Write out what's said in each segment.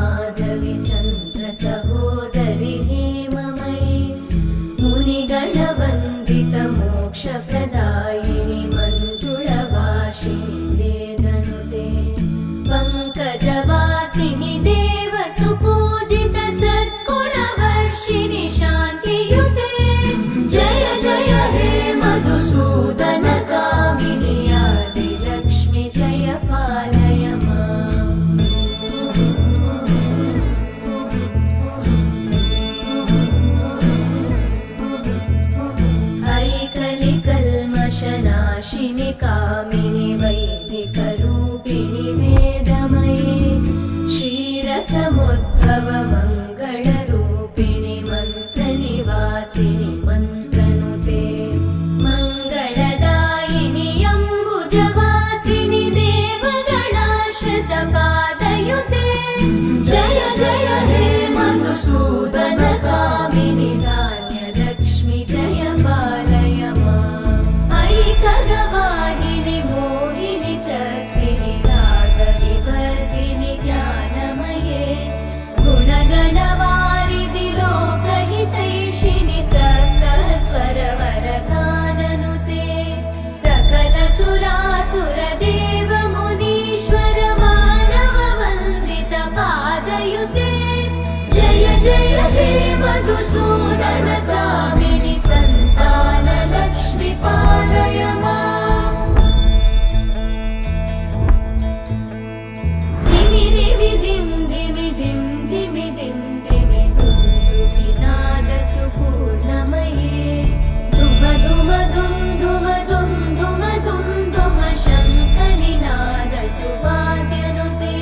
माधवी चन्द्र सहोदरि हेममयी मुनिगणवन्दित मोक्षप्रदायिनि मञ्जुळभाषिणि वेदनुते पङ्कजवासिनि देवसुपूजित सद्गुणवर्षिणि शान्तियुते जय जय हे मधुसूदन कामिनि आदिलक्ष्मि जय पालय माम्। ऐकलिकल्मषनाशिनि कामिनि वैदिकरूपिणि वेदमये क्षीरसमुद्भव मङ्गलरूपिणि मन्त्रनिवासिनि मन्त्रनुते मङ्गलदायिनि अम्बुजवासिनि देवगणाश्रितपादयुते जय जय हे मधुसूदन कामिनि धान्यलक्ष्मि जय पालय माम्। ऐकगवाहिनि मोहिनि चक्रिणि रागविवर्धिनि ज्ञानमये गुणगणवारिधि लोकहितैषिणि सप्तस्वरवरगाननुते सकलसुरासुरदेव मुनीश्वर मानववन्दित पादयुते जय जय हे मधुसूदन कामिनि सन्तानलक्ष्मि पालय माम्। धिमि धिमि धिं धिमि धिं धिमि धिं धिमि दुन्दुभिनादसुपूर्णमये धुम धुम धुं धुम धुं धुम धुं धुम शङ्खनिनादसुवाद्यनुते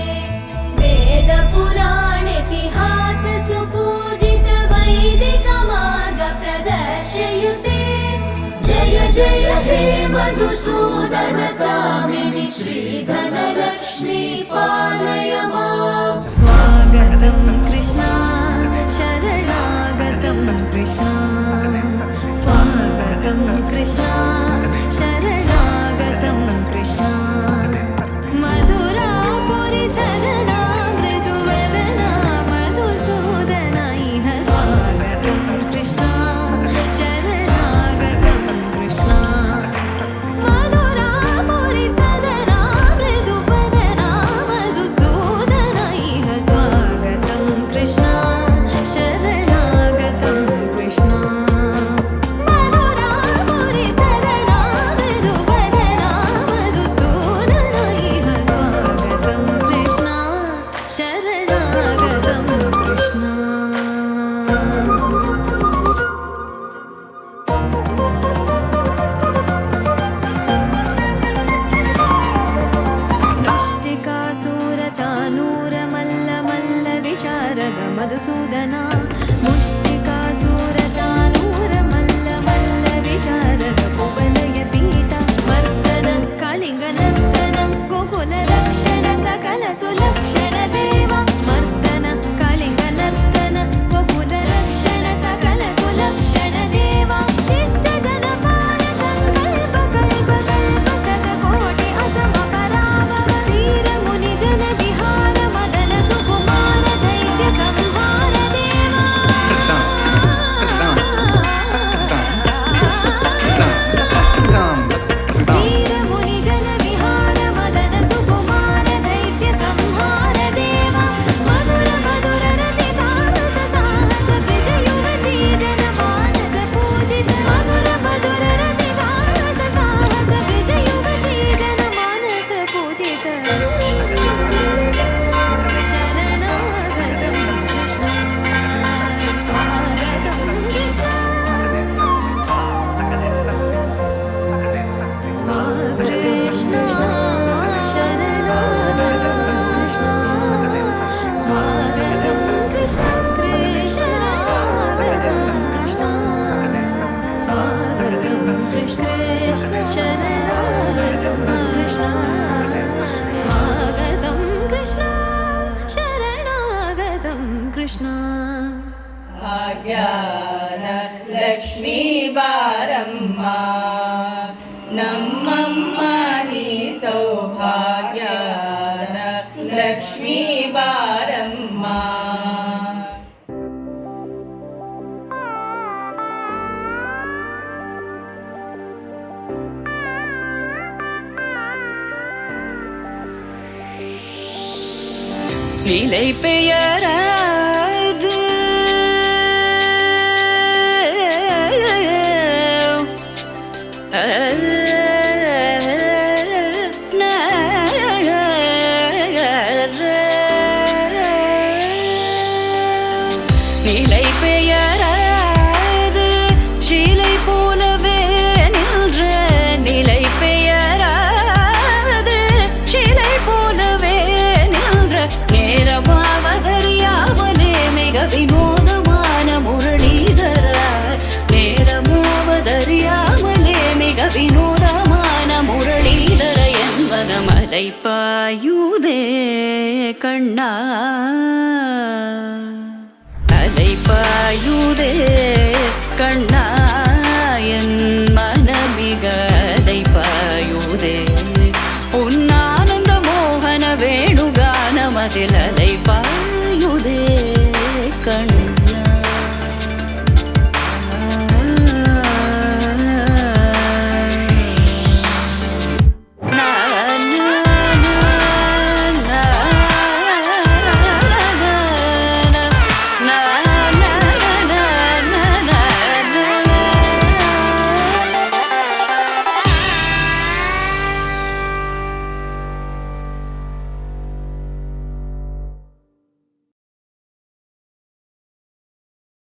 वेदपुराणेतिहाससुपूजित वैदिकमार्गप्रदर्शयुते जय जय हे मधुसूदन कामिनि श्रीधनलक्ष्मी पालय माम्। स्वागतं कृष्णा शरणागतं कृष्णा स्वागतं कृष्णा शरणागतं कृष्णा मधुरापुरि सदना मृदुवदना मधुसूदना इह स्वागतं कृष्णा शरणागतं कृष्णा मधुरापुरि सदना मृदुवदना मधुसूदना इह स्वागतं कृष्णा शरणागतं कृष्णा मधुरापुरि सदना मृदुवदना मधुसूदना इह स्वागतं कृष्णा शरणागतं कृष्णा मुष्टिकासुरचानूरमल्ल विशारद मधुसूदना मुष्टिकासुरचानूरमल्ल विशारद कुवलयपीठ मर्दन कालिङ्गनर्तन गोकुलरक्षण सकल सुलक्षण देव मर्दन कालिङ्गनर्तन गोकुलरक्षण सकल सुलक्षण देव शिष्ट जनपाल संकल्प कल्प कल्प शतकोटि असम पराभव धीर मुनि जन विहार मदन सुकुमार दैत्य संहार देवा धीर मुनि जन विहार मदन सुकुमार दैत्य संहार देवा मधुर मधुर रति साहस साहस ब्रज युवती जन मानस पूजित मधुर मधुर रति साहस साहस ब्रज युवती जन मानस पूजित शरणागतं कृष्ण स्वागतं कृष्ण कृष्ण शरणागतं कृष्ण स्वागतं कृष्ण कृष्णागतं कृष्ण स्वागतं कृष्ण शरणागतं कृष्ण स्वागतं कृष्ण शरणागतं कृष्ण भाग्यान लक्ष्मी बारम्म नम्मम्म नी सौभाग्यान लक्ष्मी बारम्मा நிலை பெயராது நிலை பெயராது சிலை போலவே நின்ற நிலை பெயராது சிலை போலவே நின்ற நேரமாவதறியாமலே மிக வினோதமான முரளிதர நேரமாவதறியாமலே மிக வினோதமான முரளிதர என்பத மலை பாயுதே கண்ணா அலை பாயுதே கண்ணா என் மனமிக அலை பாயுதே உன்னானந்த மோகன வேணுகானமதில் அலை பாயுதே கண்ணா